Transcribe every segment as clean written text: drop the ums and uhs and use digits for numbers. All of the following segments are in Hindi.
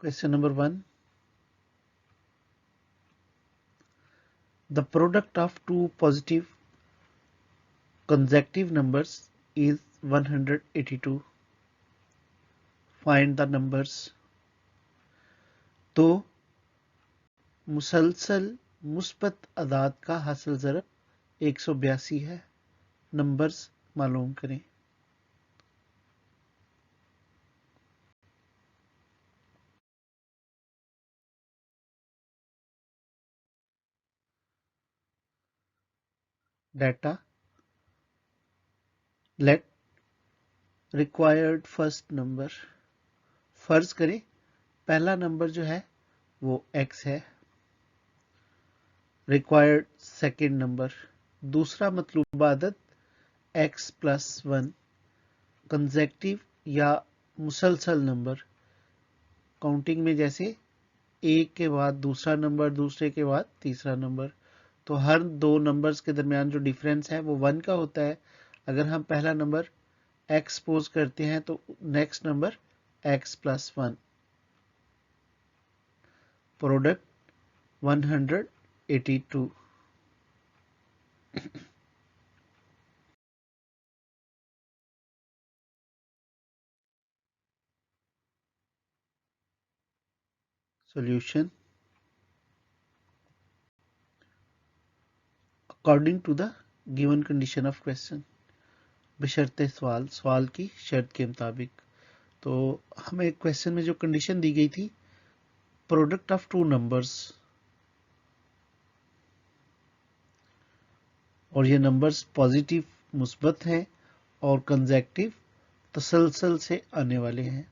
Question number 1. The product of two positive consecutive numbers is 182. Find the numbers. तो मुसलसल मुस्बत अदाद का हासिल ज़रब 182 है। नंबर्स मालूम करें। Data late required first number. फर्ज करें पहला नंबर जो है वो x है। रिक्वायर्ड सेकेंड नंबर, दूसरा मतलूबा अदद x प्लस 1। कंसेक्टिव या मुसलसल नंबर, काउंटिंग में जैसे एक के बाद दूसरा नंबर, दूसरे के बाद तीसरा नंबर, तो हर दो नंबर्स के दरमियान जो डिफरेंस है वो 1 का होता है। अगर हम पहला नंबर x पोज करते हैं तो next number x plus 1। Product 182। Solution according to the given condition of question, बशर्ते सवाल की शर्त के मुताबिक। तो हमें क्वेश्चन में जो कंडीशन दी गई थी, प्रोडक्ट ऑफ टू नंबर्स, और ये नंबर्स पॉजिटिव मुस्बत हैं और कंसेक्टिव तसलसल से आने वाले हैं,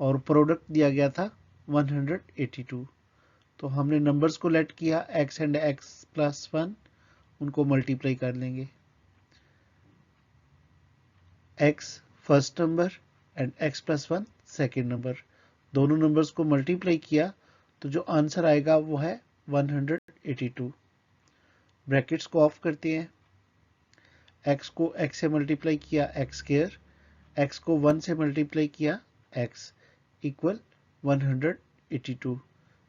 और प्रोडक्ट दिया गया था 182। तो हमने नंबर्स को लेट किया x एंड x प्लस 1, उनको मल्टीप्लाई कर लेंगे। x first number and x plus 1 second number, दोनों नंबर्स को मल्टीप्लाई किया तो जो आंसर आएगा वो है 182। ब्रैकेट्स को ऑफ करते हैं। x को x से मल्टीप्लाई किया x स्क्वायर, x को 1 से मल्टीप्लाई किया x इक्वल 182।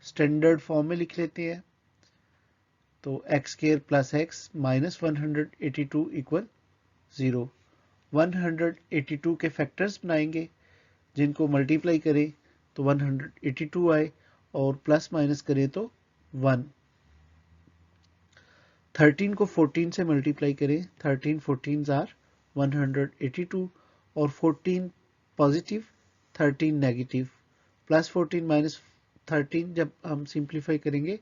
स्टैंडर्ड फॉर्म में लिख लेते हैं। तो x square plus x minus 182 equal 0। 182 के फैक्टर्स बनाएंगे जिनको मल्टीप्लाई करें तो 182 आए और प्लस माइनस करें तो 1। 13 को 14 से मल्टीप्लाई करें, 13 14 आर 182, और 14 पॉजिटिव 13 नेगेटिव, प्लस 14 माइनस 13 जब हम सिंप्लीफाई करेंगे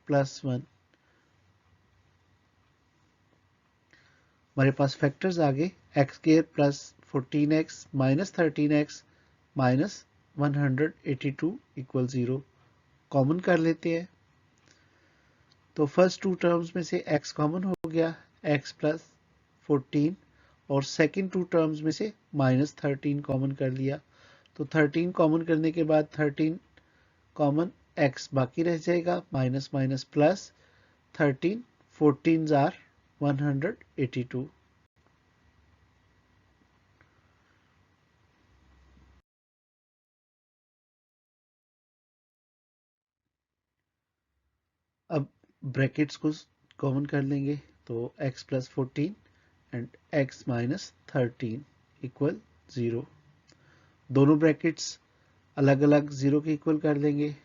प्लस 1। हमारे पास फैक्टर्स आगे x square plus 14x minus 13x minus 182 equal 0। Common कर लेते हैं। तो फर्स्ट टू टर्म्स में से x कॉमन हो गया, x प्लस 14, और सेकेंड टू टर्म्स में से माइनस 13 कॉमन कर लिया। तो 13 कॉमन करने के बाद 13 कॉमन, x बाकी रह जाएगा, माइनस माइनस प्लस 13 14 आर 182। अब ब्रैकेट्स को कॉमन कर लेंगे तो x plus 14 and x minus 13 equal 0। दोनों ब्रैकेट्स अलग अलग 0 के इक्वल कर देंगे।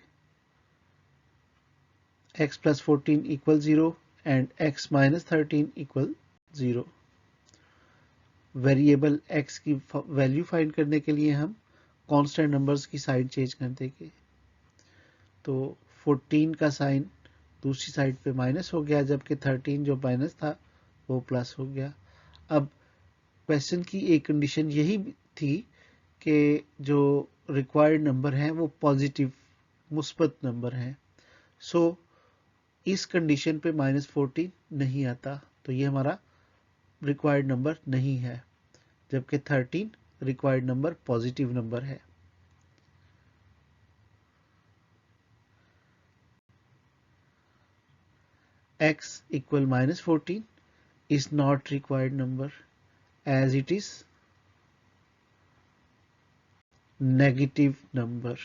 x plus 14 equal 0 and x minus 13 equal 0। Variable x की वैल्यू फाइंड करने के लिए हम कांस्टेंट नंबर्स की साइड चेंज कर देंगे। तो 14 का साइन दूसरी साइड पे माइनस हो गया, जबकि 13 जो माइनस था वो प्लस हो गया। अब क्वेश्चन की एक कंडीशन यही थी कि जो रिक्वायर्ड नंबर है वो पॉजिटिव मुस्बत नंबर है। सो इस कंडीशन पे -14 नहीं आता, तो ये हमारा रिक्वायर्ड नंबर नहीं है, जबकि 13 रिक्वायर्ड नंबर पॉजिटिव नंबर है। x equal -14 is not required number as it is negative number.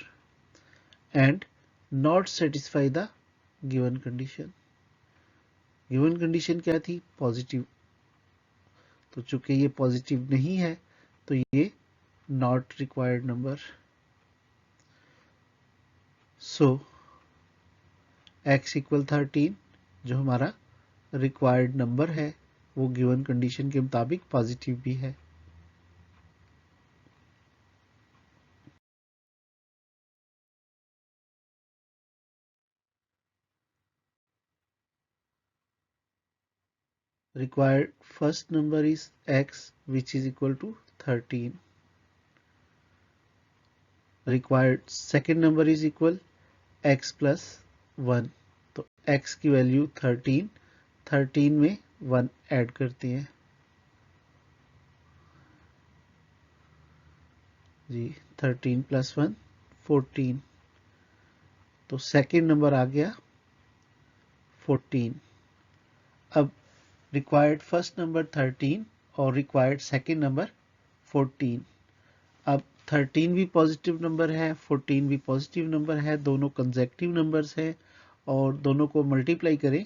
and not satisfy the given condition. Given condition क्या थी? पॉजिटिव। तो चूंकि ये पॉजिटिव नहीं है तो ये not required number. So x equal 13 जो हमारा रिक्वायर्ड नंबर है वो गिवन कंडीशन के मुताबिक पॉजिटिव भी है। Required first number is x which is equal to 13. Required second number is equal x plus 1. तो x की वैल्यू 13, 13 में 1 ऐड करते हैं जी। 13 प्लस 1 14। तो सेकेंड नंबर आ गया 14। अब रिक्वायर्ड फर्स्ट नंबर 13 और रिक्वायर्ड सेकेंड नंबर 14। अब 13 भी पॉजिटिव नंबर है, 14 भी पॉजिटिव नंबर है, दोनों कंसेक्टिव नंबर्स हैं और दोनों को मल्टीप्लाई करें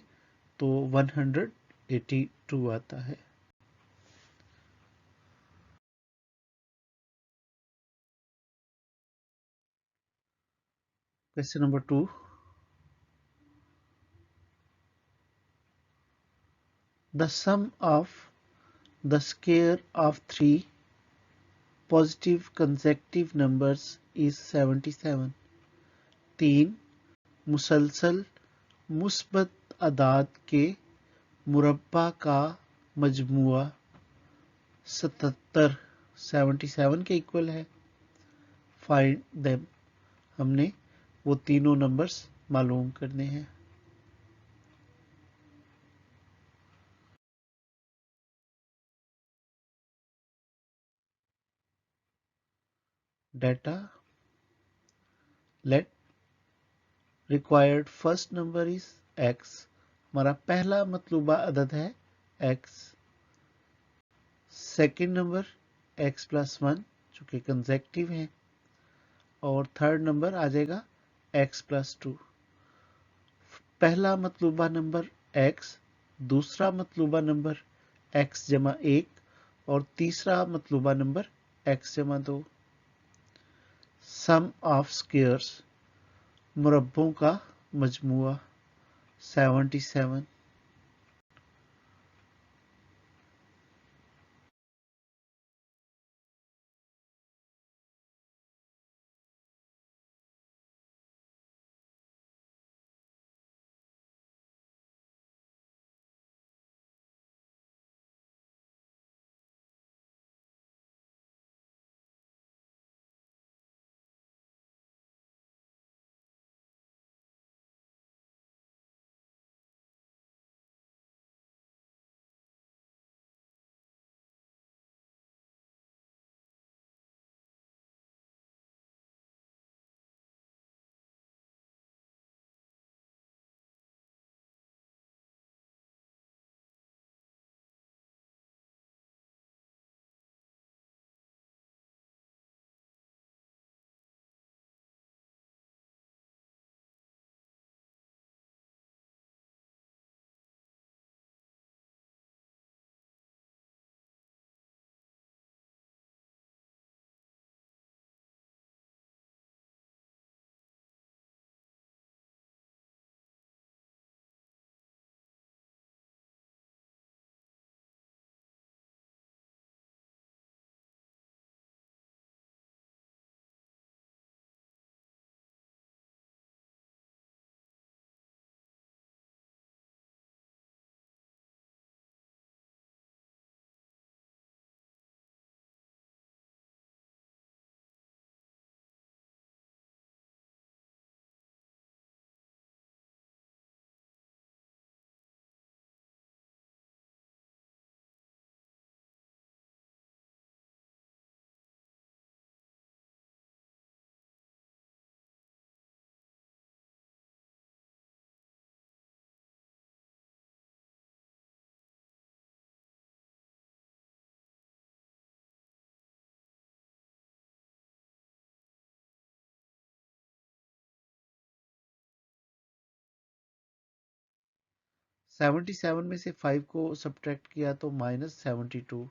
तो 182 आता है। Question number 2, the sum of the square of 3 positive consecutive numbers is 77। 3 मुसलसल मुस्बत अदाद के मुरब्बा का मजमुआ 77 के इक्वल है। फाइंड देम, हमने वो तीनों नंबर्स मालूम करने हैं। Data, late required first number is x, हमारा पहला मतलूबा अदद है x। Second number x plus 1 जो कि कंसेक्टिव है और थर्ड नंबर आ जाएगा x प्लस 2। पहला मतलूबा नंबर x, दूसरा मतलूबा नंबर x जमा 1 और तीसरा मतलूबा नंबर x जमा 2। सम ऑफ स्क्वायर्स, मुरब्बों का मजमुआ 77। 77 में से 5 को सब्ट्रैक्ट किया तो -72।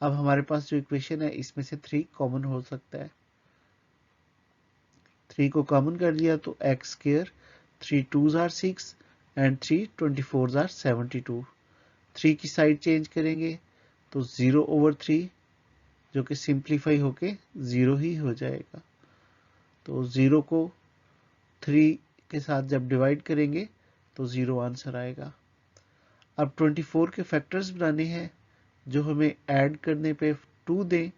अब हमारे पास जो इक्वेशन है इसमें से 3 कॉमन हो सकता है। 3 को कॉमन कर लिया तो x square, 3 2s are 6 and 3 24s are 72। 3 की साइड चेंज करेंगे तो 0/3 जो कि सिंप्लीफाई होके 0 ही हो जाएगा। तो 0 को 3 के साथ जब डिवाइड करेंगे तो 0 आंसर आएगा। अब 24 के फैक्टर्स बनाने हैं जो हमें ऐड करने पे 2 दें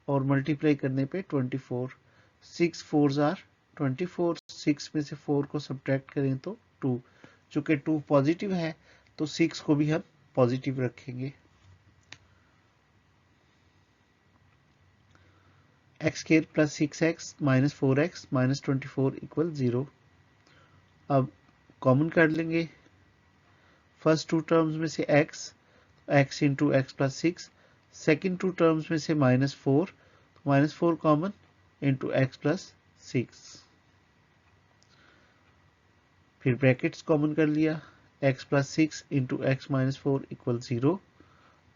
और मल्टीप्लाई करने पे 24। 6 4s आर 24, 6 में से 4 को सब्ट्रैक्ट करें तो 2। चूंकि 2 पॉजिटिव है तो 6 को भी हम पॉजिटिव रखेंगे। X square plus 6x minus 4x minus 24 equal 0। अब कॉमन कर लेंगे फर्स्ट टू टर्म्स में से x into x plus 6, second two terms में से -4, -4 कॉमन इंटू एक्स प्लस 6, फिर ब्रैकेट्स कॉमन कर लिया, x plus 6 into x minus 4 equal 0।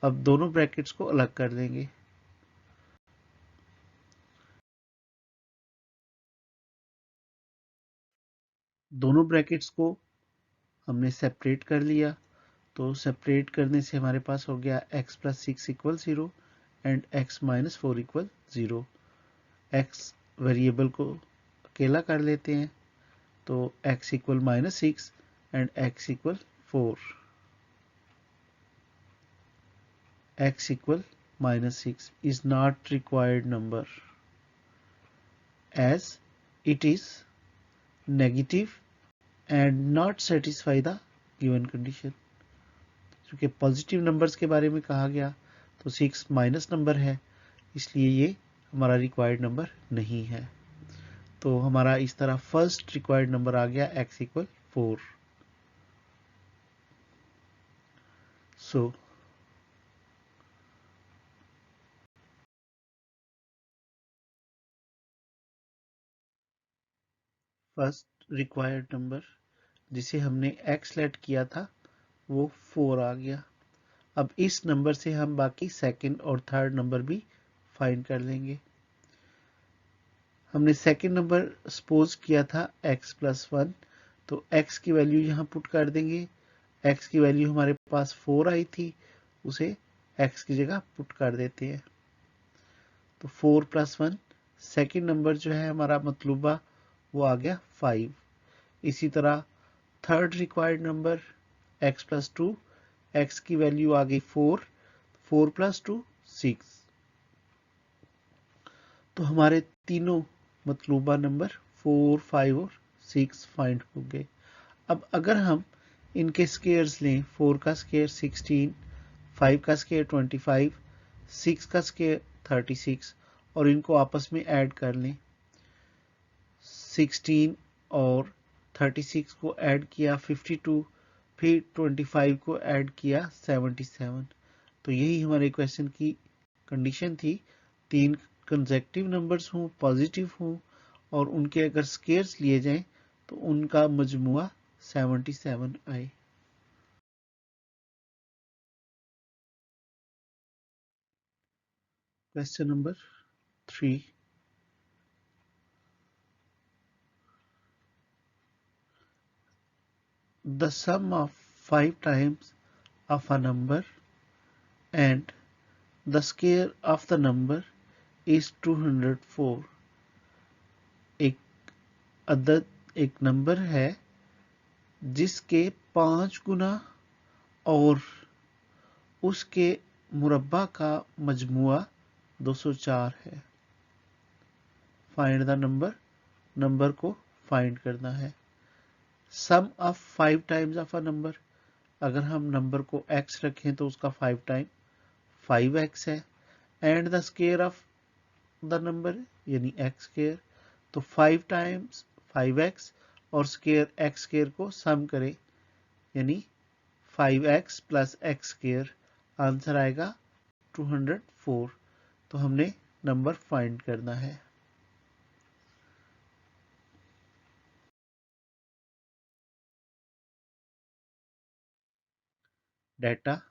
अब दोनों ब्रैकेट्स को अलग कर देंगे। दोनों ब्रैकेट्स को हमने सेपरेट कर लिया, तो सेपरेट करने से हमारे पास हो गया x plus 6 equal 0 and x minus 4 equal 0। x variable को अकेला कर लेते हैं तो x equal -6 and x equal 4। x equal -6 is not required number as it is negative and not satisfy the given condition। क्योंकि पॉजिटिव नंबर्स के बारे में कहा गया तो 6 माइनस नंबर है, इसलिए ये हमारा रिक्वायर्ड नंबर नहीं है। तो हमारा इस तरह फर्स्ट रिक्वायर्ड नंबर आ गया x equal 4। So first required number जिसे हमने x लेट किया था वो 4 आ गया। अब इस नंबर से हम बाकी सेकंड और थर्ड नंबर भी फाइंड कर लेंगे। हमने सेकंड नंबर सपोज किया था x प्लस 1, तो x की वैल्यू यहाँ पुट कर देंगे। x की वैल्यू हमारे पास 4 आई थी, उसे x की जगह पुट कर देते हैं। तो 4 प्लस 1, सेकेंड नंबर जो है हमारा मतलूबा वो आ गया 5। इसी तरह third required number x plus 2, x की वैल्यू आ गई 4, 4 प्लस 2 6। तो हमारे तीनों मतलूबा नंबर 4, 5 और 6 फाइंड हो गए। अब अगर हम इनके स्केयर्स लें, 4 का स्केयर 16, 5 का स्केयर 25, 6 का स्केयर 36 और इनको आपस में ऐड कर लें। 16 और 36 को ऐड किया 52, फिर 25 को ऐड किया 77। तो यही हमारे क्वेश्चन की कंडीशन थी। 3 कंसेक्टिव नंबर्स हों, पॉजिटिव हों और उनके अगर स्केयर्स लिए जाएं तो उनका मजमुआ 77 आए। Question number 3, the sum of 5 times of a number and the square of the number is 204। एक अदद एक नंबर है जिसके 5 गुना और उसके मुरब्बा का मजमुआ 204 है। फाइंड द नंबर, नंबर को फाइंड करना है। Sum of 5 times of a number, अगर हम नंबर को x रखें तो उसका 5 टाइम 5x है। And the square of the number यानी x स्क्वायर, तो 5 टाइम्स 5x और स्क्वायर x स्क्वायर को सम करें यानी 5x plus x square, answer आएगा 204। तो हमने नंबर फाइंड करना है। data,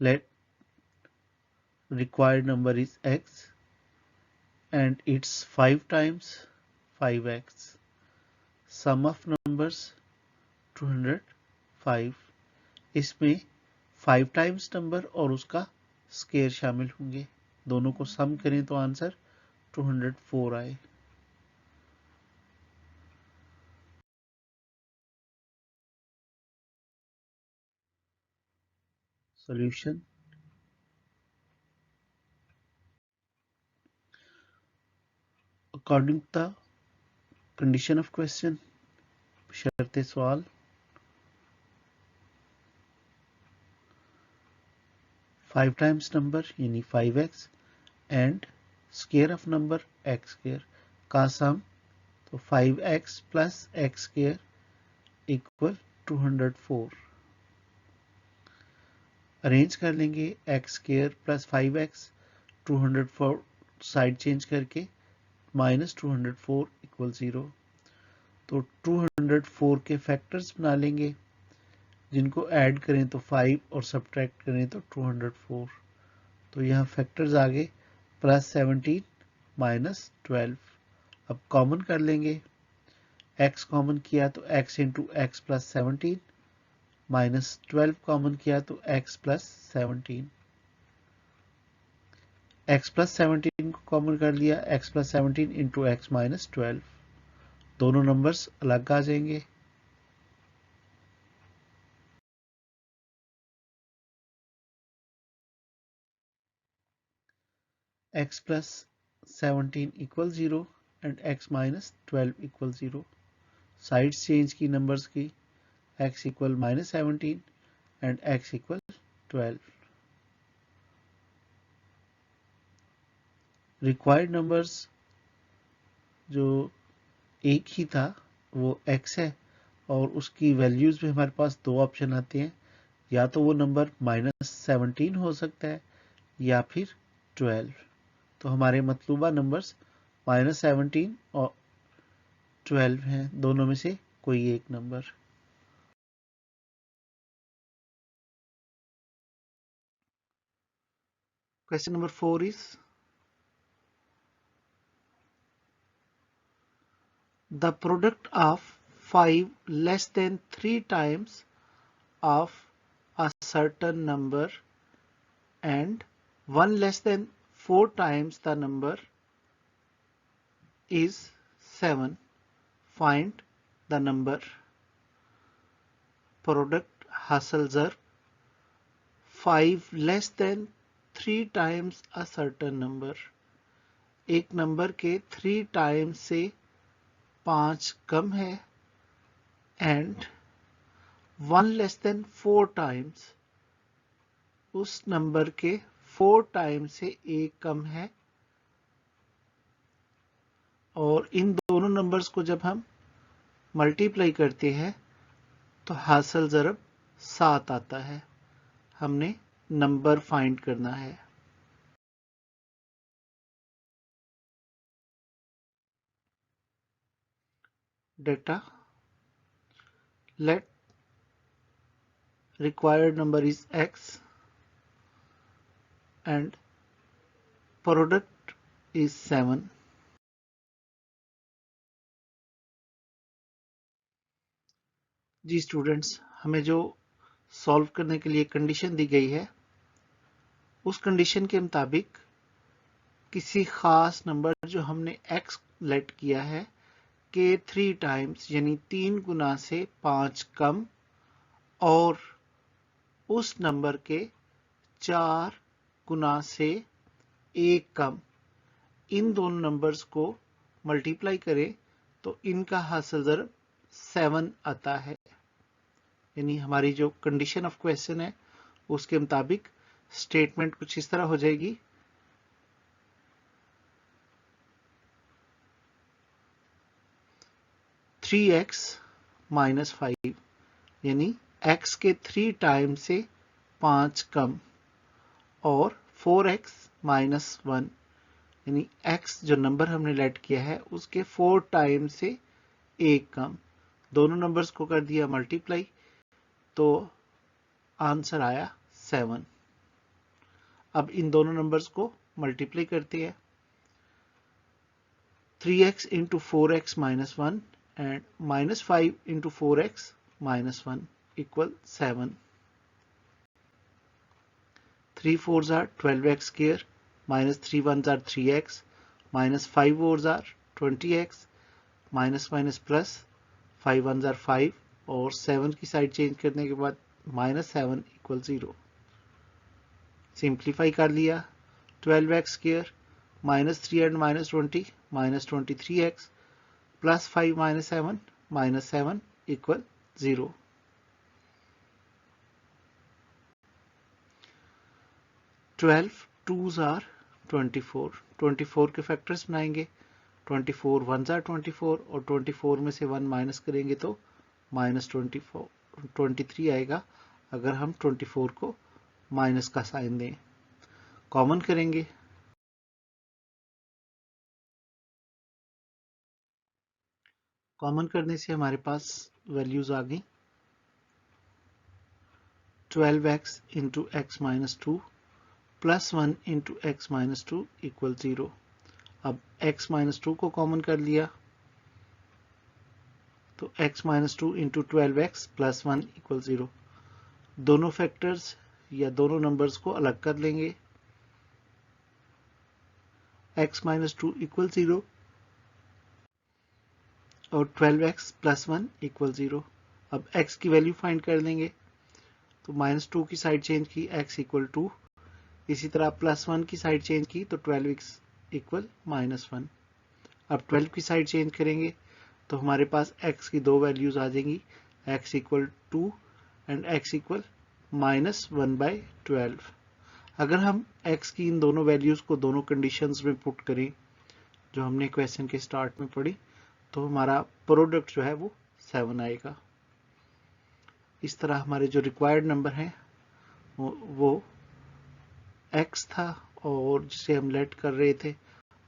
let required number is x and it's 5 times 5x. Sum of numbers 205. इसमें 5 टाइम्स नंबर और उसका स्केयर शामिल होंगे। दोनों को सम करें तो आंसर 204 आए। Solution according to the condition of question, शर्ते सवाल, 5 टाइम्स नंबर यानी 5x and square of number x square का सम, तो 5x plus x square equal 204। Arrange कर लेंगे x square plus 5x 204 side change करके माइनस 204 इक्वल 0। तो 204 के फैक्टर्स बना लेंगे जिनको ऐड करें तो 5 और सब्ट्रैक्ट करें तो 204। तो यहाँ फैक्टर्स आ गए प्लस 17 माइनस 12। अब कॉमन कर लेंगे, x कॉमन किया तो x into x plus 17 minus 12 common किया तो x प्लस 17। x प्लस 17 को कॉमन कर लिया, x plus 17 into x minus 12। दोनों नंबर्स अलग आ जाएंगे। x plus 17 equal 0 and x minus 12 equal 0. Sides change की नंबर्स की, x equal minus 17 and x equal 12. Required numbers जो एक ही था वो x है और उसकी वैल्यूज में हमारे पास दो ऑप्शन आते हैं, या तो वो नंबर -17 हो सकता है या फिर 12। तो हमारे मतलूबा नंबर्स -17 और 12 हैं, दोनों में से कोई एक number. Question number 4 is the product of 5 less than 3 times of a certain number and 1 less than 4 times the number is 7. Find the number. Product हासिल ज़र 5 less than 3 times a certain number, एक नंबर के 3 टाइम्स से 5 कम है एंड 1 लेस देन 4 टाइम्स, उस नंबर के 4 टाइम्स से 1 कम है। और इन दोनों नंबर्स को जब हम मल्टीप्लाई करते हैं तो हासिल ज़रब 7 आता है। हमने नंबर फाइंड करना है। Data, let required number is x and product is 7. जी स्टूडेंट्स, हमें जो सॉल्व करने के लिए कंडीशन दी गई है उस कंडीशन के मुताबिक किसी खास नंबर जो हमने x लेट किया है के 3 टाइम्स यानी 3 गुना से 5 कम और उस नंबर के 4 गुना से 1 कम, इन दोनों नंबर्स को मल्टीप्लाई करें तो इनका हासिल ज़रब 7 आता है। यानी हमारी जो कंडीशन ऑफ क्वेश्चन है उसके मुताबिक स्टेटमेंट कुछ इस तरह हो जाएगी, 3x माइनस 5 यानी x के 3 टाइम से 5 कम और 4x माइनस 1 यानी x जो नंबर हमने लेट किया है उसके 4 टाइम से 1 कम। दोनों नंबर्स को कर दिया मल्टीप्लाई तो आंसर आया 7। अब इन दोनों नंबर्स को मल्टीप्लाई करते हैं। 3x into 4x minus 1 and minus 5 into 4x minus 1 equal 7. 3 4s are 12x square, minus 3 1s are 3x, minus 5 4s are 20x, minus minus plus 5 1s are 5 और 7 की साइड चेंज करने के बाद minus 7 equal 0. सिंप्लीफाई कर लिया। 12x square minus 3 and minus 20 minus 23x plus 5 minus 7 equal 0. 12 2s are 24. 24 के फैक्टर्स बनाएंगे। 24 1s are 24 और 24 में से 1 माइनस करेंगे तो माइनस 23 आएगा अगर हम 24 को माइनस का साइन दें। कॉमन करेंगे। कॉमन करने से हमारे पास वैल्यूज आ गई। 12x into x minus 2 plus 1 into x minus 2 equal 0। अब x माइनस 2 को कॉमन कर लिया तो x minus 2 into 12x plus 1 equal 0। दोनों फैक्टर्स या दोनों नंबर्स को अलग कर लेंगे। x माइनस 2 इक्वल 0 और 12x प्लस 1 इक्वल 0। अब x की वैल्यू फाइंड कर लेंगे तो माइनस 2 की साइड चेंज की x इक्वल 2, इसी तरह प्लस 1 की साइड चेंज की तो 12x इक्वल माइनस 1। अब 12 की साइड चेंज करेंगे तो हमारे पास x की दो वैल्यूज आ जाएंगी, x equal 2 and x equal minus 1/12। अगर हम x की इन दोनों वैल्यूज को दोनों कंडीशंस में पुट करें जो हमने क्वेश्चन के स्टार्ट में पढ़ी तो हमारा प्रोडक्ट जो है वो 7 आएगा। इस तरह हमारे जो रिक्वायर्ड नंबर हैं वो x था और जिसे हम लेट कर रहे थे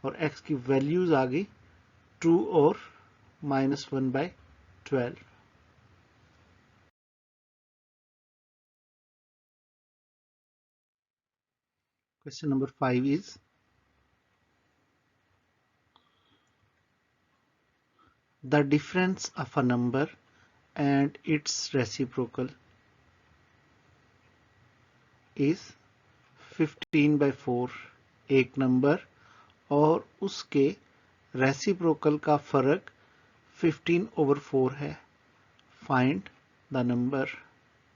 और x की वैल्यूज आ गई 2 और minus 1/12। Question number 5 is the difference of a number and its reciprocal is 15/4। एक नंबर और उसके रेसिप्रोकल का फर्क 15/4 है। फाइंड द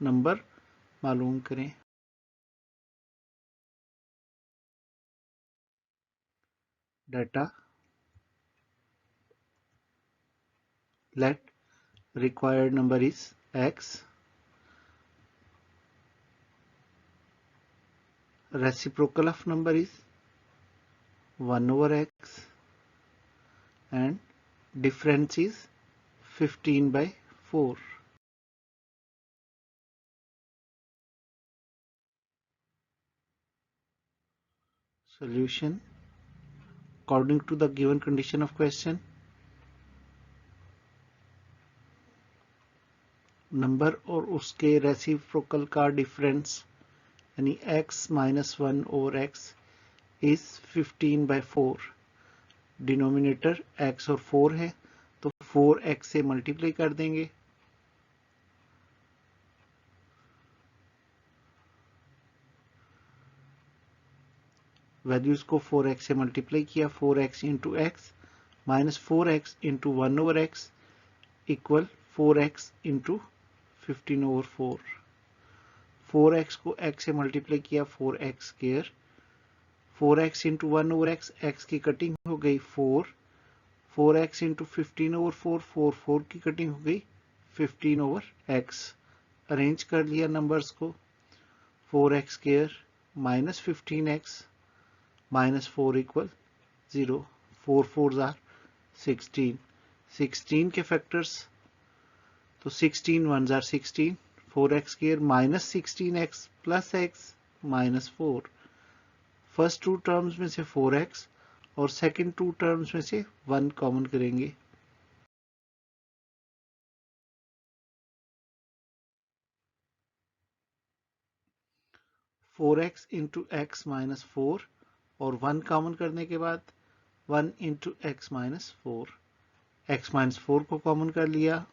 नंबर मालूम करें। Data let required number is x, reciprocal of number is 1/x and difference is 15/4. Solution according to the given condition of question, number और उसके रेसिप्रोकल का डिफरेंस यानी x minus 1 over x is 15/4। Denominator x और 4 है तो 4x से मल्टीप्लाई कर देंगे। वैल्यूज को 4x से मल्टीप्लाई किया, 4x into x minus 4x into 1/x equal 4x into 15/4। 4x को x से मल्टीप्लाई किया 4x square, 4x into 1/x, x की कटिंग हो गई 4, 4x इंटू 15/4, 4 की कटिंग हो गई 15/x। अरेंज कर लिया नंबर्स को, 4x square minus 15x minus 4 equal 0। 4 4s are 16। 16 के फैक्टर्स तो 16 1s are 16, 4x square minus 16x plus x minus 4। First two terms में से 4x और सेकंड टू टर्म्स में से 1 कॉमन करेंगे। 4x इंटू एक्स माइनस 4 और 1 कॉमन करने के बाद 1 into x minus 4, x minus 4 को कॉमन कर लिया,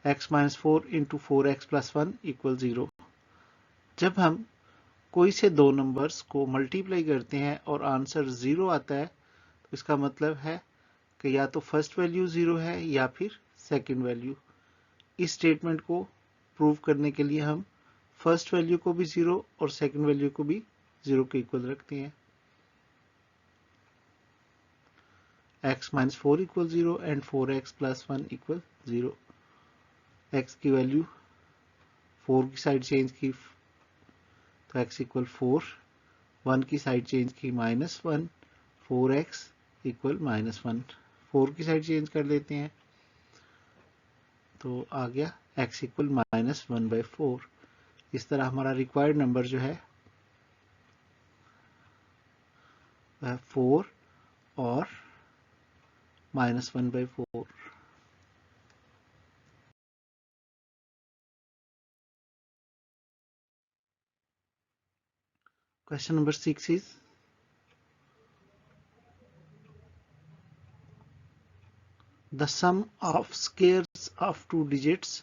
x minus 4 into 4x plus 1 equal 0। जब हम कोई से दो नंबर्स को मल्टीप्लाई करते हैं और आंसर 0 आता है तो इसका मतलब है कि या तो फर्स्ट वैल्यू 0 है या फिर सेकंड वैल्यू। इस स्टेटमेंट को प्रूव करने के लिए हम फर्स्ट वैल्यू को भी 0 और सेकंड वैल्यू को भी 0 के इक्वल रखते हैं। x minus 4 equal 0 and 4x plus 1 equal 0। x की वैल्यू 4 की साइड चेंज की तो x इक्वल 4, 1 की साइड चेंज की माइनस 1, 4x इक्वल माइनस 1। 4 की साइड चेंज कर लेते हैं तो आ गया x इक्वल माइनस 1/4। इस तरह हमारा रिक्वायर्ड नंबर जो है वह 4 और minus 1/4। Question number 6 is the sum of squares of two digits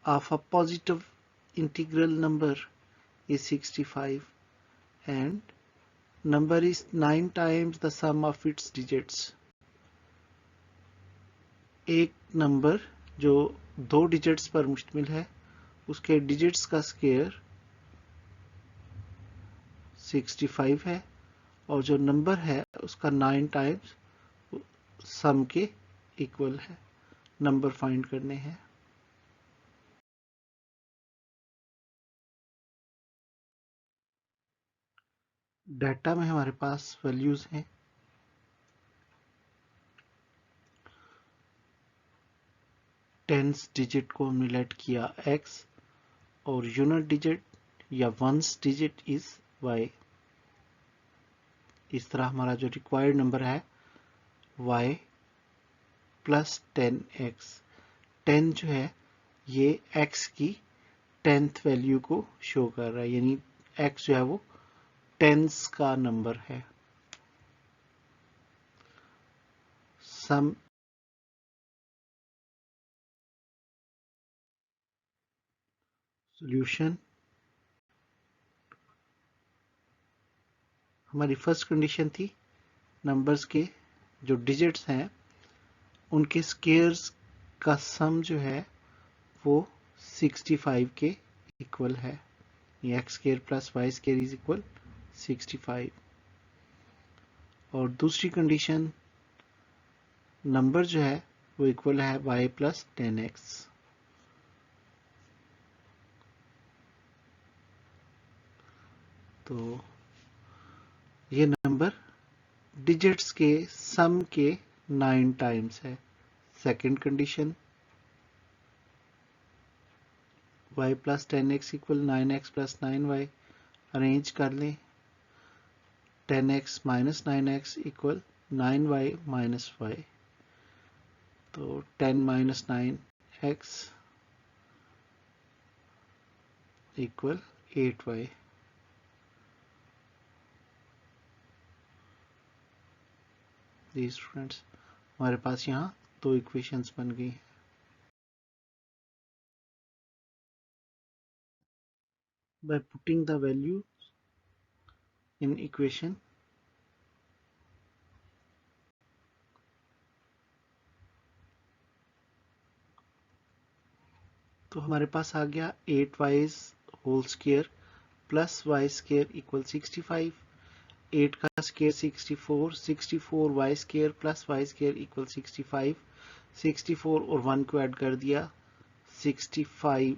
of a positive integral number is 65 and number is 9 times the sum of its digits। एक नंबर जो 2 डिजिट्स पर मुश्तमिल है उसके डिजिट्स का स्क्वायर 65 है और जो नंबर है उसका 9 टाइम्स सम के इक्वल है। नंबर फाइंड करने हैं। डाटा में हमारे पास वैल्यूज हैं। टेंस डिजिट को हमने लेट किया x और यूनिट डिजिट या वंस डिजिट इज y। इस तरह हमारा जो रिक्वायर्ड नंबर है y प्लस 10x। 10 जो है ये x की 10th वैल्यू को शो कर रहा है, यानी x जो है वो टेंस का नंबर है। Sum solution. हमारी फर्स्ट कंडीशन थी नंबर्स के जो डिजिट्स हैं उनके स्क्वायर्स का सम जो है वो 65 के इक्वल है। X square plus Y square is equal 65। और दूसरी कंडीशन नंबर जो है वो इक्वल है y प्लस 10x। तो ये नंबर डिजिट्स के सम के 9 टाइम्स है। Second condition y plus 10x equal 9x plus 9y। Arrange कर लें 10x minus 9x equal 9y minus y। तो 10 माइनस 9x इक्वल 8y। जी स्टूडेंट्स, हमारे पास यहाँ दो इक्वेशंस बन गई हैं। By putting the value in equation, तो हमारे पास आ गया 8y whole square plus Y square equal 65। 8 का square 64, 64 y square plus Y square equal 65। 64 और 1 को ऐड कर दिया 65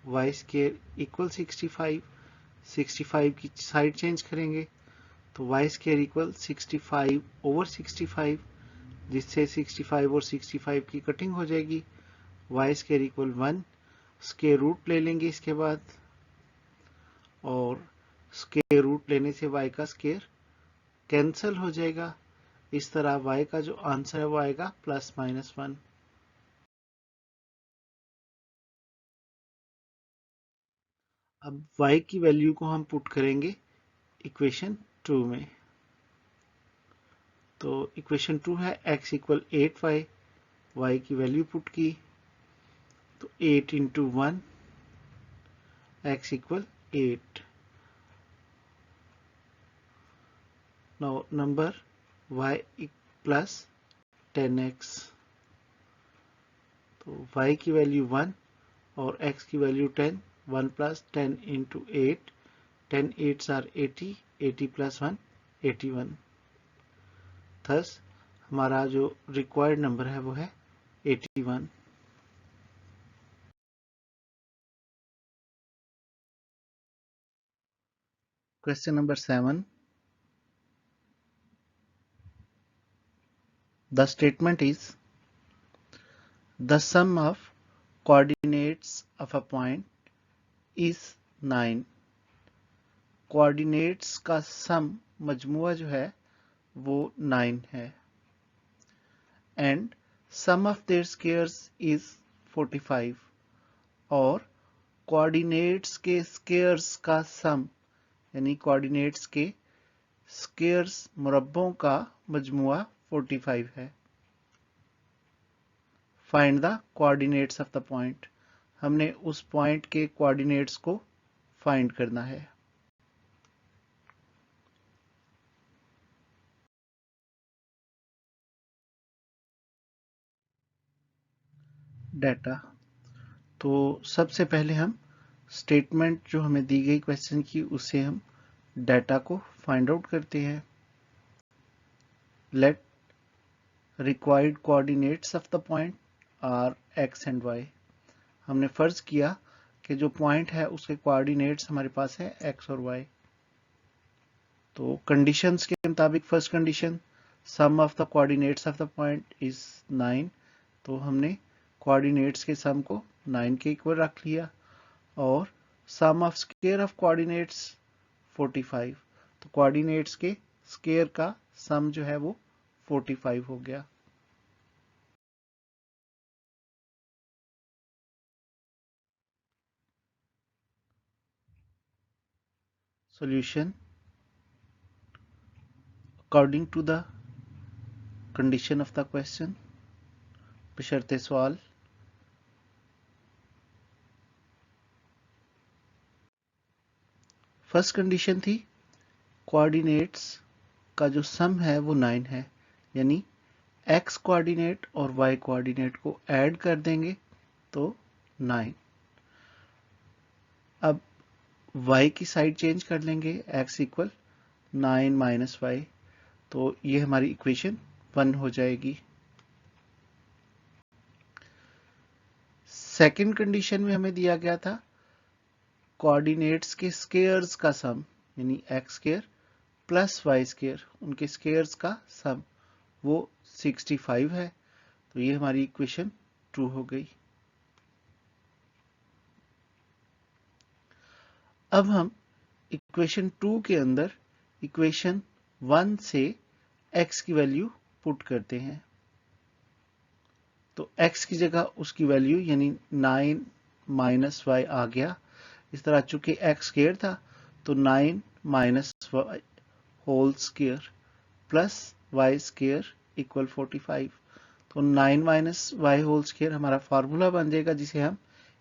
वाई स्क्वायर इक्वल 65। 65 की साइड चेंज करेंगे तो वाई स्क्वायर इक्वल 65 ओवर 65, जिससे 65 और 65 की कटिंग हो जाएगी। Y square equal 1। Square root ले लेंगे इसके बाद और स्क्वायर रूट लेने से y का स्क्वायर कैंसिल हो जाएगा। इस तरह y का जो आंसर है वो आएगा प्लस माइनस 1। अब y की वैल्यू को हम पुट करेंगे इक्वेशन 2 में। तो इक्वेशन 2 है x इक्वल 8y, y की वैल्यू पुट की तो 8 into 1 x equal 8। Now number y plus 10x, तो y की वैल्यू 1 और x की value 10, 1 plus 10 into 8, 10 8s are 80, 80 plus 1 81। Thus हमारा जो रिक्वायर्ड नंबर है वो है 81। Question number 7, the statement is the sum of coordinates of a point is 9। Coordinates का सम मजमुआ जो है वो 9 है and sum of their squares is 45 और कोऑर्डिनेट्स के स्क्वायर्स का सम यानी कोऑर्डिनेट्स के स्क्वायर्स मुरब्बों का मजमुआ 45 है। Find the coordinates of the point, हमने उस पॉइंट के कोऑर्डिनेट्स को फाइंड करना है। डाटा, तो सबसे पहले हम स्टेटमेंट जो हमें दी गई क्वेश्चन की उससे हम डाटा को फाइंड आउट करते हैं। Let required coordinates of the point are x and y. हमने फर्ज किया कि जो पॉइंट है उसके कोऑर्डिनेट्स हमारे पास है एक्स और वाई। तो कंडीशंस के मुताबिक first condition sum of the coordinates of the point is 9, तो हमने कोऑर्डिनेट्स के सम को 9 के इक्वल रख लिया और सम ऑफ स्क्वायर ऑफ कोऑर्डिनेट्स 45, तो कोऑर्डिनेट्स के स्क्वायर का सम जो है वो 45 हो गया। Solution according to the condition of the question, बशर्ते सवाल। फर्स्ट कंडीशन थी कोऑर्डिनेट्स का जो सम है वो 9 है, यानी x कोऑर्डिनेट और y कोऑर्डिनेट को ऐड कर देंगे तो 9। अब y की साइड चेंज कर लेंगे, x इक्वल 9 माइनस वाई, तो ये हमारी इक्वेशन 1 हो जाएगी। सेकंड कंडीशन में हमें दिया गया था कोऑर्डिनेट्स के स्क्वायर्स का सम, यानी x square plus Y square, उनके स्क्वायर्स का सम वो 65 है, तो ये हमारी इक्वेशन 2 हो गई। अब हम इक्वेशन 2 के अंदर इक्वेशन 1 से x की वैल्यू पुट करते हैं। तो x की जगह उसकी वैल्यू यानी 9 माइनस वाई आ गया। इस तरह चूंकि x स्क्वायर था तो 9 minus Y whole square plus Y square equal 45, तो 9 माइनस वाई होल स्क्वायर हमारा फार्मूला बन जाएगा जिसे हम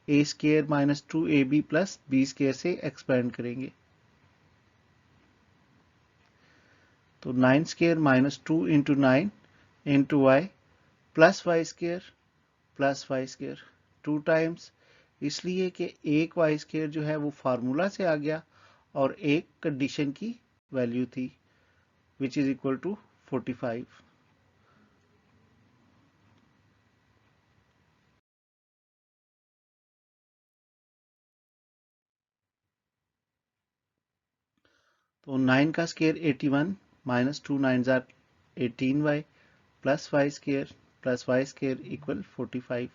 A square minus 2ab plus B square से एक्सपेंड करेंगे। तो 9 square minus 2 into 9 into Y plus Y square 2 times, इसलिए कि एक वाई स्क्वायर जो है वो फार्मूला से आ गया और एक कंडीशन की वैल्यू थी विच इज इक्वल टू 45। तो 9 का स्क्वायर 81 माइनस 2 9 जार 18y plus Y square equal 45।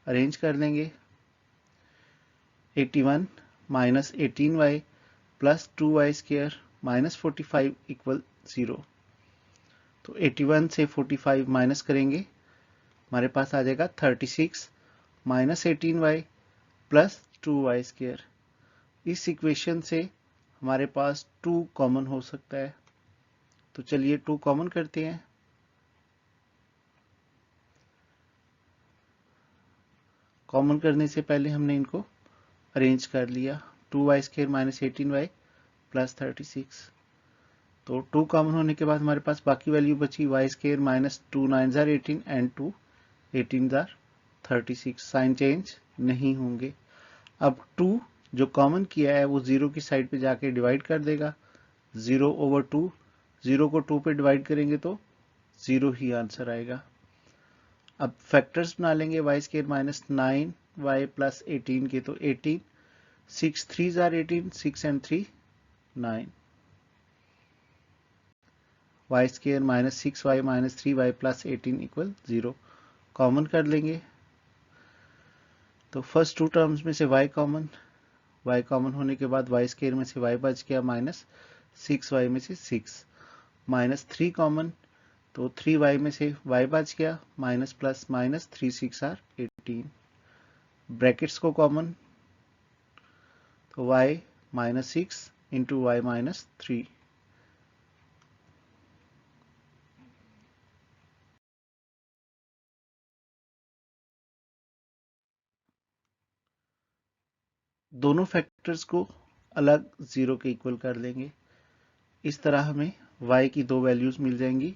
Arrange कर लेंगे, 81 minus 18y plus 2y square minus 45 equal 0। तो 81 से 45 माइनस करेंगे, हमारे पास आ जाएगा 36 minus 18y plus 2y square. इस इक्वेशन से हमारे पास 2 कॉमन हो सकता है, तो चलिए 2 कॉमन करते हैं। कॉमन करने से पहले हमने इनको अरेंज कर लिया। 2y² minus 18y plus 36। तो 2 कॉमन होने के बाद हमारे पास बाकी वैल्यू बची y² minus 2 9 are 18 and 2 18 are 36। Sign change नहीं होंगे। अब 2 जो कॉमन किया है वो 0 की साइड पे जाके डिवाइड कर देगा। 0/2, 0 को 2 पे डिवाइड करेंगे तो 0 ही आंसर आएगा। अब फैक्टर्स बना लेंगे y² माइनस 9y प्लस 18 के, तो 18, 6 3 are 18, 6 and 3 9। y² minus 6y minus 3y plus 18 equal 0। Common कर लेंगे तो फर्स्ट 2 टर्म्स में से y कॉमन होने के बाद y² में से y बच गया माइनस 6y में से 6, माइनस 3 कॉमन, तो 3y में से y बच गया minus plus minus 3 6 are 18। Brackets को कॉमन, तो y minus 6 into y minus 3। दोनों फैक्टर्स को अलग 0 के इक्वल कर लेंगे। इस तरह हमें y की दो वैल्यूज मिल जाएंगी।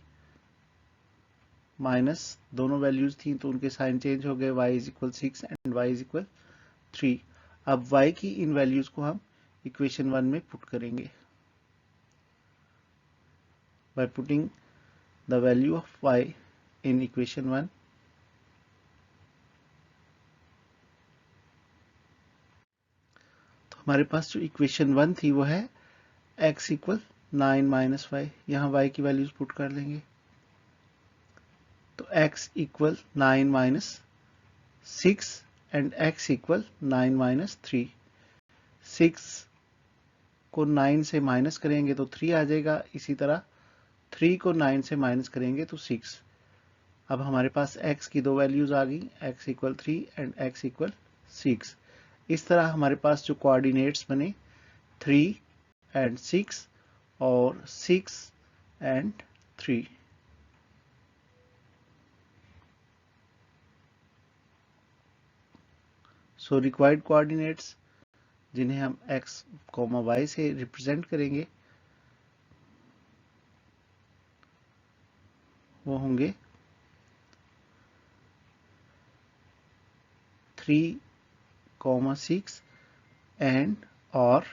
माइनस दोनों वैल्यूज थी तो उनके साइन चेंज हो गए, y is equal 6 and y is equal 3। अब y की इन वैल्यूज को हम इक्वेशन 1 में पुट करेंगे by putting the value of y in equation 1। तो हमारे पास जो इक्वेशन 1 थी वो है x इक्वल 9 माइनस y। यहाँ y की वैल्यूज पुट कर लेंगे, तो x equal 9 minus 6 and x equal 9 minus 3। 6 को 9 से माइनस करेंगे तो 3 आ जाएगा, इसी तरह 3 को 9 से माइनस करेंगे तो 6। अब हमारे पास x की दो वैल्यूज आ गई, x equal 3 and x equal 6। इस तरह हमारे पास जो कोऑर्डिनेट्स बने 3 एंड 6 और 6 एंड 3। सो रिक्वायर्ड कोऑर्डिनेट्स जिन्हें हम x, y से रिप्रेजेंट करेंगे वो होंगे 3, 6 एंड और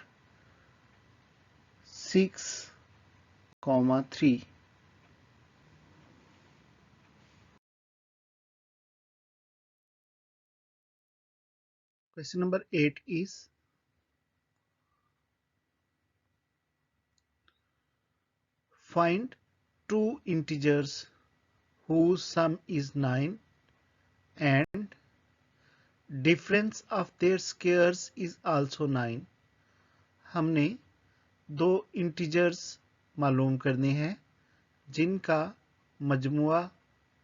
6, 3। Question number 8 is find two integers whose sum is 9 and difference of their squares is also 9। हमने दो इंटीजर्स मालूम करने हैं जिनका मजमुआ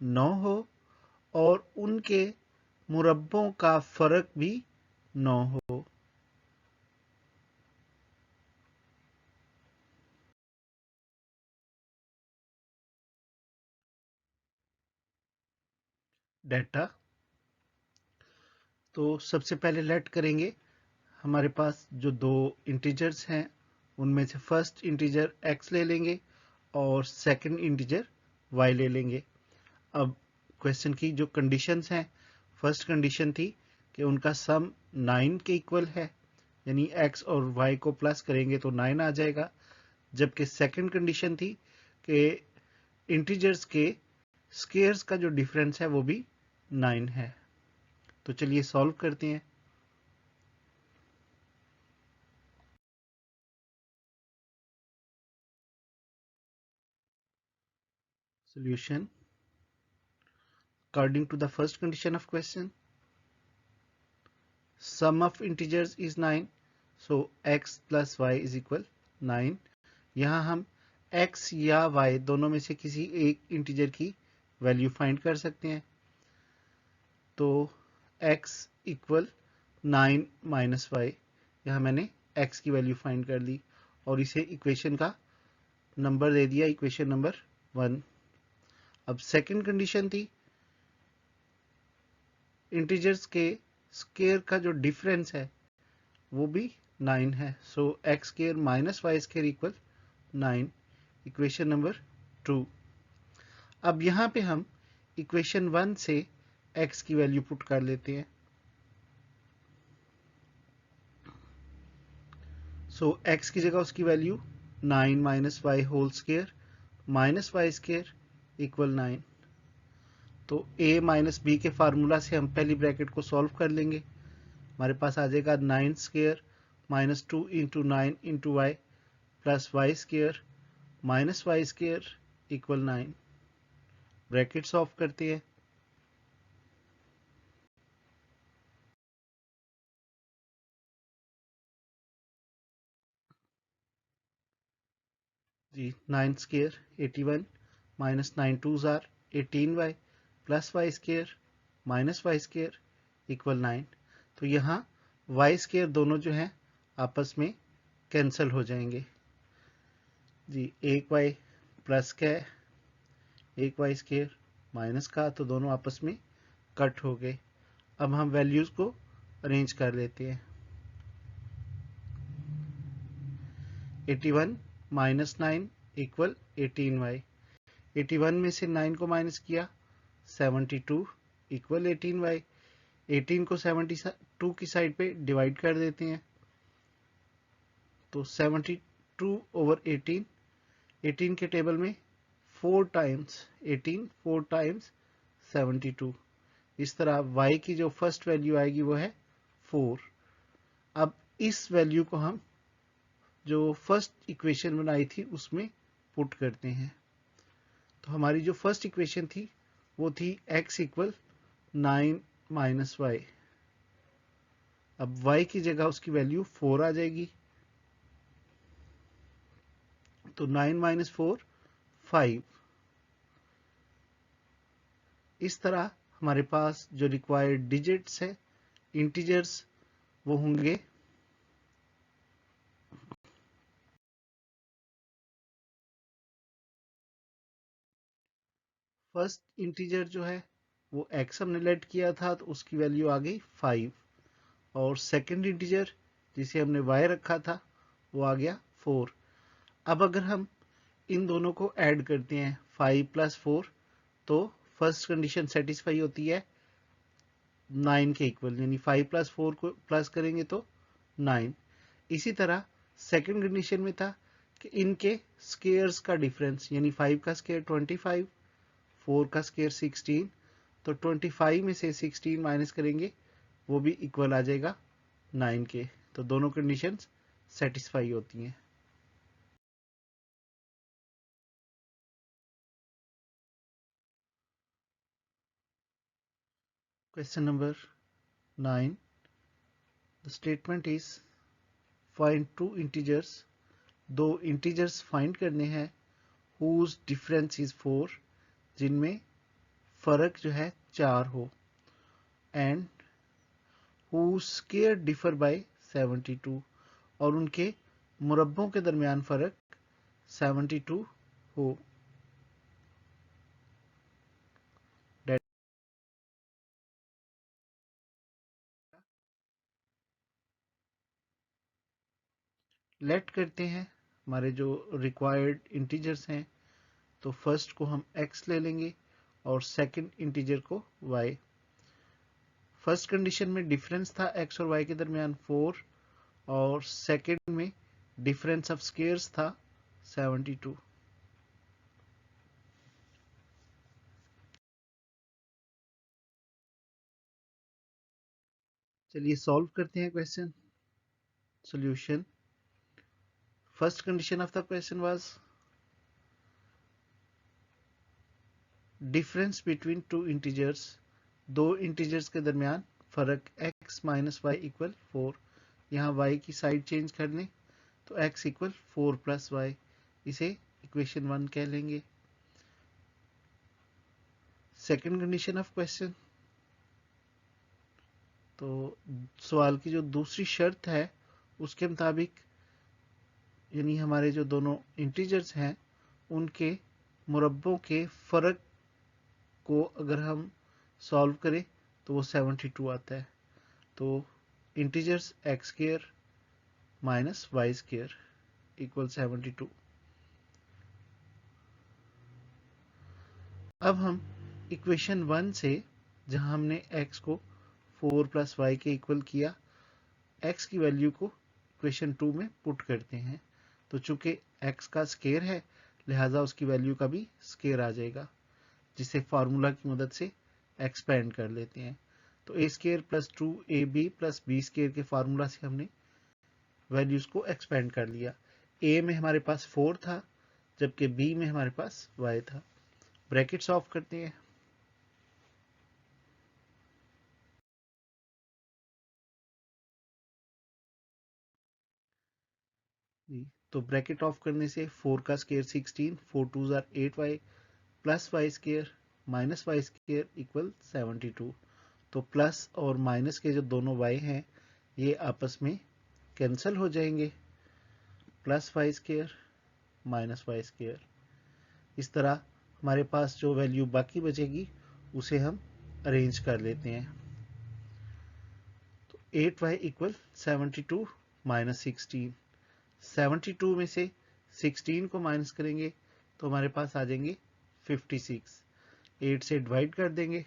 9 हो और उनके मुरब्बों का फर्क भी 9 हो। डेटा तो सबसे पहले लेट करेंगे हमारे पास जो दो इंटीजर्स हैं उनमें से फर्स्ट इंटीजर x ले लेंगे और सेकंड इंटीजर y ले लेंगे। अब क्वेश्चन की जो कंडीशंस हैं, फर्स्ट कंडीशन थी कि उनका सम 9 के इक्वल है, यानी x और y को प्लस करेंगे तो 9 आ जाएगा, जबकि सेकंड कंडीशन थी कि इंटीजर्स के स्क्वायर्स का जो डिफरेंस है वो भी 9 है। तो चलिए सॉल्व करते हैं। Solution according to the first condition of question, sum of integers is 9, so x plus y is equal 9। यहाँ हम x या y दोनों में से किसी एक इंटीजर की वैल्यू फाइंड कर सकते हैं। तो x इक्वल 9 माइनस y, यहाँ मैंने x की वैल्यू फाइंड कर ली और इसे इक्वेशन का नंबर दे दिया, इक्वेशन नंबर 1। अब सेकंड कंडीशन थी इंटीजर्स के स्केयर का जो डिफरेंस है वो भी 9 है, so X square minus Y square equal 9, equation number 2। अब यहाँ पे हम इक्वेशन 1 से x की वैल्यू पुट कर लेते हैं, सो x की जगह उसकी value 9 minus Y whole square minus Y square equal 9। तो a माइनस बी के फार्मूला से हम पहली ब्रैकेट को सॉल्व कर लेंगे, हमारे पास आ जाएगा 9 square minus 2 into 9 into Y plus y square minus Y square equal 9। Bracket solve करते हैं, जी 9 square 81 minus 9 twos are 18y plus y square minus Y square equal 9। तो यहाँ वाई स्केयर दोनों जो हैं आपस में कैंसिल हो जाएंगे, जी एक वाई प्लस का है एक वाई स्केयर माइनस का, तो दोनों आपस में कट हो गए। अब हम वैल्यूज को अरेंज कर लेते हैं, 81 माइनस 9 इक्वल 18y, 81 में से 9 को माइनस किया 72 इक्वल 18y, 18 को 72 की साइड पे डिवाइड कर देते हैं, तो 72 ओवर 18, 18 के टेबल में 4 टाइम्स 18 4 टाइम्स 72, इस तरह y की जो फर्स्ट वैल्यू आएगी वो है 4। अब इस वैल्यू को हम जो फर्स्ट इक्वेशन बनाई थी उसमें पुट करते हैं, तो हमारी जो फर्स्ट इक्वेशन थी वो थी x इक्वल 9 माइनस वाई। अब y की जगह उसकी वैल्यू 4 आ जाएगी, तो 9 माइनस 4 5। इस तरह हमारे पास जो रिक्वायर्ड डिजिट्स है इंटीजर्स वो होंगे फर्स्ट इंटीजर जो है वो x हमने लेट किया था तो उसकी वैल्यू आ गई 5, और सेकंड इंटीजर जिसे हमने y रखा था वो आ गया 4। अब अगर हम इन दोनों को ऐड करते हैं 5 प्लस 4, तो फर्स्ट कंडीशन सेटिस्फाई होती है 9 के इक्वल, यानी 5 प्लस 4 को प्लस करेंगे तो 9। इसी तरह सेकंड कंडीशन में था कि इनके स्केयर्स का डिफरेंस, यानी 5 का स्केयर 25 4 का स्केयर 16, तो 25 में से 16 माइनस करेंगे वो भी इक्वल आ जाएगा 9 के, तो दोनों कंडीशंस सेटिस्फाई होती हैं। Question number 9, the statement is find two integers, दो इंटीजर्स फाइंड करने हैं हुज डिफरेंस इज 4, जिनमें फर्क जो है 4 हो, and whose square differ by 72, और उनके मुरब्बों के दरमियान फर्क 72 हो। लेट करते हैं हमारे जो रिक्वायर्ड इंटीजर्स हैं, तो फर्स्ट को हम x ले लेंगे और सेकंड इंटीजर को y। फर्स्ट कंडीशन में डिफरेंस था x और y के दरमियान 4, और सेकंड में डिफरेंस ऑफ स्केयर्स था 72। चलिए सॉल्व करते हैं question. Solution, first condition of the question vas deferens between two integers, दो इंटीजर्स के दरमियान फर्क x माइनस वाई इक्वल 4। यहाँ y की साइड चेंज कर लें तो x इक्वल 4 प्लस वाई, इसे इक्वेशन 1 कह लेंगे। सेकंड कंडीशन ऑफ क्वेश्चन, तो सवाल की जो दूसरी शर्त है उसके मुताबिक यानी हमारे जो दोनों इंटीजर्स हैं उनके मुरब्बों के फ़र्क को अगर हम सॉल्व करें तो वो 72 आता है। तो integers x square minus y square equal 72। अब हम इक्वेशन 1 से, जहां हमने x को 4 प्लस वाई के इक्वल किया, x की वैल्यू को इक्वेशन 2 में पुट करते हैं। तो चूंकि x का स्केयर है लिहाजा उसकी वैल्यू का भी स्केयर आ जाएगा, जिसे फार्मूला की मदद से एक्सपेंड कर लेते हैं। तो A square plus 2ab plus B square के फार्मूला से हमने वैल्यूज को एक्सपेंड कर लिया। a में हमारे पास 4 था जबकि b में हमारे पास y था। ब्रैकेट्स ऑफ करते हैं। तो ब्रैकेट ऑफ करने से 4 का square 16, 4 2 are 8y plus y square minus Y square equal 72। तो प्लस और माइनस के जो दोनों y हैं ये आपस में कैंसिल हो जाएंगे, plus y square minus Y square. इस तरह हमारे पास जो वैल्यू बाकी बचेगी उसे हम अरेंज कर लेते हैं। तो 8y इक्वल 72 माइनस 16, 72 में से 16 को माइनस करेंगे तो हमारे पास आ जाएंगे 56। 8 से डिवाइड कर देंगे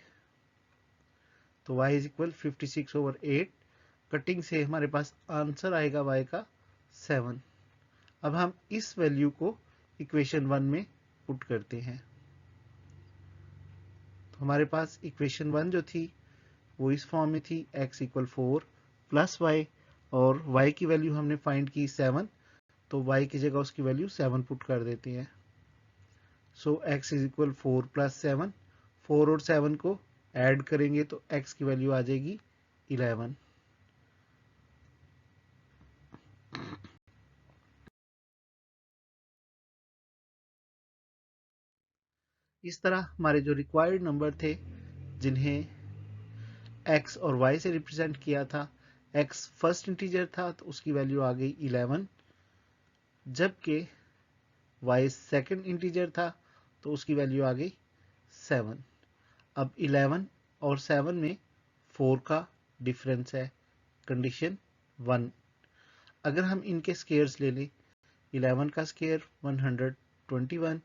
तो y is equal 56 over 8। Cutting से हमारे पास आंसर आएगा y का 7। अब हम इस वैल्यू को इक्वेशन 1 में पुट करते हैं। तो हमारे पास इक्वेशन 1 जो थी वो इस फॉर्म में थी, x इक्वल 4 प्लस वाई, और y की वैल्यू हमने फाइंड की 7, तो y की जगह उसकी वैल्यू 7 पुट कर देते हैं। सो x इज इक्वल 4 प्लस 7, 4 और 7 को ऐड करेंगे तो x की वैल्यू आ जाएगी 11। इस तरह हमारे जो रिक्वायर्ड नंबर थे जिन्हें x और y से रिप्रेजेंट किया था, x फर्स्ट इंटीजर था तो उसकी वैल्यू आ गई 11, जबकि y सेकंड इंटीजर था तो उसकी वैल्यू आ गई 7। अब 11 और 7 में 4 का डिफरेंस है, कंडीशन 1। अगर हम इनके स्केयर्स ले लें, 11 का स्केयर 121,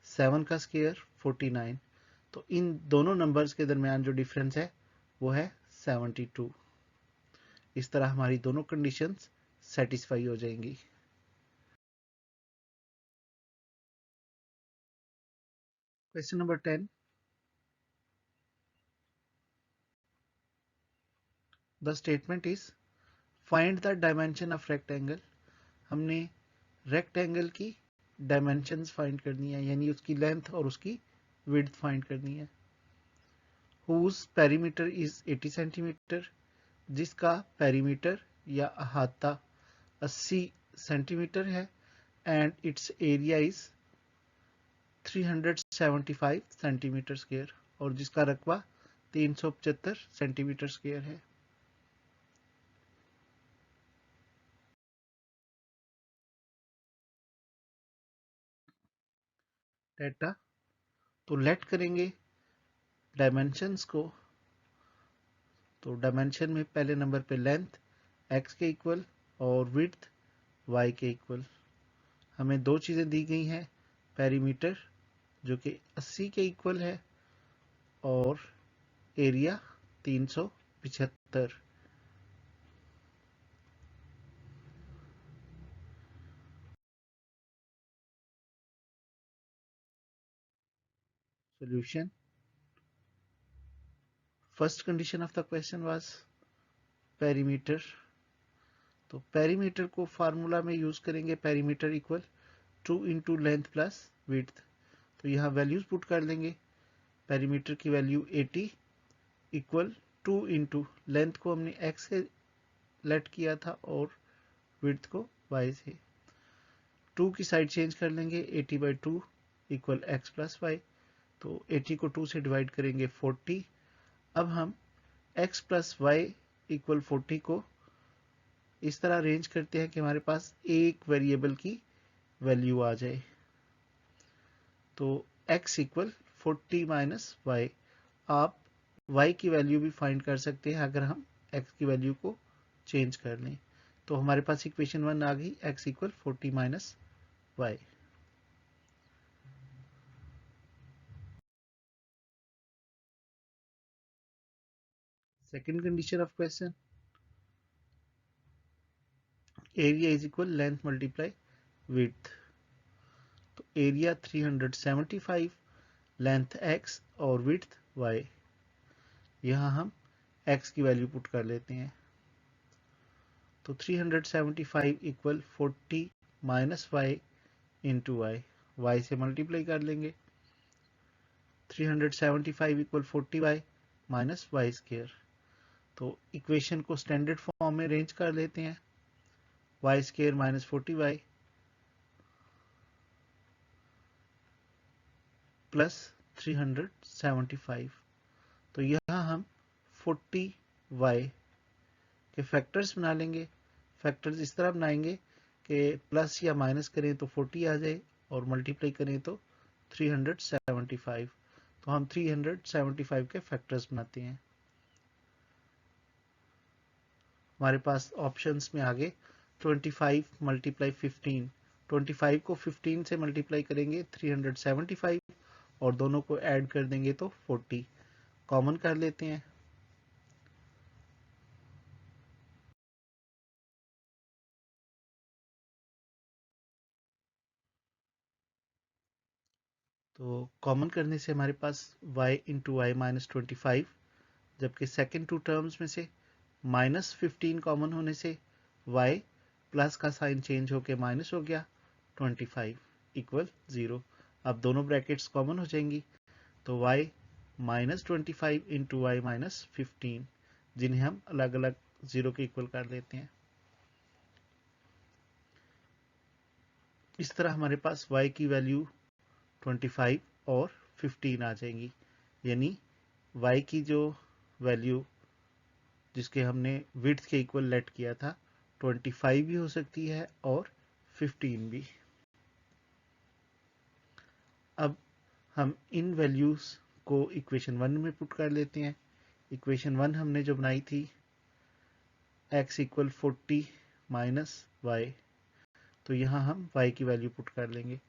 7 का स्केयर 49, तो इन दोनों नंबर्स के दरमियान जो डिफरेंस है वो है 72। इस तरह हमारी दोनों कंडीशंस सेटिस्फाई हो जाएंगी। Question number 10, the statement is find the dimension of rectangle. हमने रेक्टेंगल की डायमेंशंस फाइंड करनी है, यानी उसकी लेंथ और उसकी विड्थ फाइंड करनी है। हुज पेरीमीटर इज 80 सेंटीमीटर, जिसका पेरीमीटर या अहाता 80 सेंटीमीटर है, and it's area is 375 centimetre square, और जिसका रकबा 375 सेंटीमीटर स्क्वायर है। डेटा तो लेट करेंगे डायमेंशंस को। तो डायमेंशन में पहले नंबर पे लेंथ x के इक्वल और विड्थ y के इक्वल। हमें दो चीज़ें दी गई हैं, पेरीमीटर जो कि 80 के इक्वल है और area 375। Solution, first condition of the question was perimeter. तो पेरीमीटर को फार्मूला में यूज करेंगे, perimeter equal 2 into length plus width. तो यहाँ वैल्यूज पुट कर देंगे। पेरीमीटर की वैल्यू 80 इक्वल 2 इंटू लेंथ को हमने x से लेट किया था और विड्थ को y से। 2 की साइड चेंज कर लेंगे, 80/2 इक्वल x प्लस वाई। तो 80 को 2 से डिवाइड करेंगे 40। अब हम x प्लस वाई इक्वल 40 को इस तरह अरेंज करते हैं कि हमारे पास एक वेरिएबल की वैल्यू आ जाए। तो x इक्वल 40 माइनस वाई, आप y की वैल्यू भी फाइंड कर सकते हैं अगर हम x की वैल्यू को चेंज कर लें। तो हमारे पास इक्वेशन 1 आ गई, x equal 40 minus y. Second condition of question, area is equal length multiply width. तो एरिया 375, लेंथ x और विड्थ y। यहाँ हम x की वैल्यू पुट कर लेते हैं। तो 375 equal 40 minus y into y, y से मल्टीप्लाई कर लेंगे। 375 equal 40y minus y square. तो इक्वेशन को स्टैंडर्ड फॉर्म में अरेंज कर लेते हैं, Y square minus 40y plus 375। तो यहाँ हम 40y के फैक्टर्स बना लेंगे। फैक्टर्स इस तरह बनाएंगे कि प्लस या माइनस करें तो 40 आ जाए और मल्टीप्लाई करें तो 375। तो हम 375 के फैक्टर्स बनाते हैं। हमारे पास ऑप्शंस में आगे 25 मल्टीप्लाई 15, 25 को 15 से मल्टीप्लाई करेंगे 375 और दोनों को ऐड कर देंगे तो 40। कॉमन कर लेते हैं। तो कॉमन करने से हमारे पास y इंटू वाई माइनस 25, जबकि सेकेंड टू टर्म्स में से माइनस 15 कॉमन होने से y प्लस का साइन चेंज होके माइनस हो गया 25 इक्वल 0। अब दोनों ब्रैकेट्स कॉमन हो जाएंगी तो y minus 25 into y minus 15, जिन्हें हम अलग अलग 0 के इक्वल कर लेते हैं। इस तरह हमारे पास y की वैल्यू 25 और 15 आ जाएंगी, यानी y की जो वैल्यू जिसके हमने विड्थ के इक्वल लेट किया था 25 भी हो सकती है और 15 भी। अब हम इन वैल्यूज को इक्वेशन 1 में पुट कर लेते हैं। इक्वेशन 1 हमने जो बनाई थी x इक्वल 40 माइनस वाई, तो यहाँ हम y की वैल्यू पुट कर लेंगे।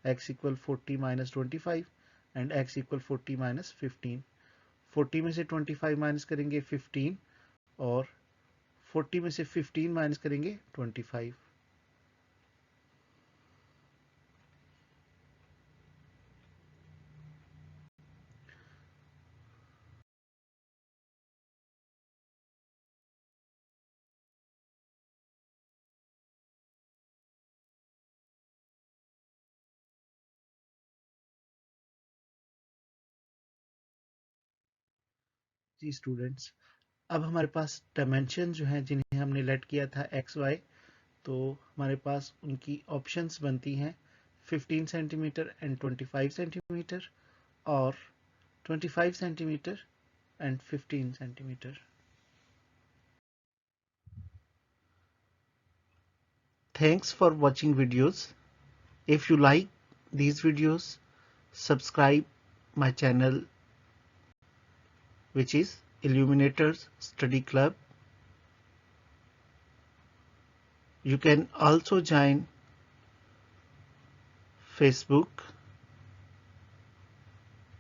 x equal 40 minus 25 and x equal 40 minus 15। 40 में से 25 माइनस करेंगे 15 और 40 में से 15 माइनस करेंगे 25। जी स्टूडेंट्स, अब हमारे पास डायमेंशन जो हैं जिन्हें हमने लेट किया था एक्स वाई, तो हमारे पास उनकी ऑप्शंस बनती हैं 15 सेंटीमीटर एंड 25 सेंटीमीटर और 25 centimetre and 15 centimetre. Thanks for watching videos. If you like these videos, subscribe my channel, which is Illuminators Study Club. You can also join Facebook,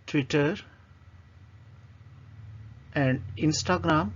Twitter and Instagram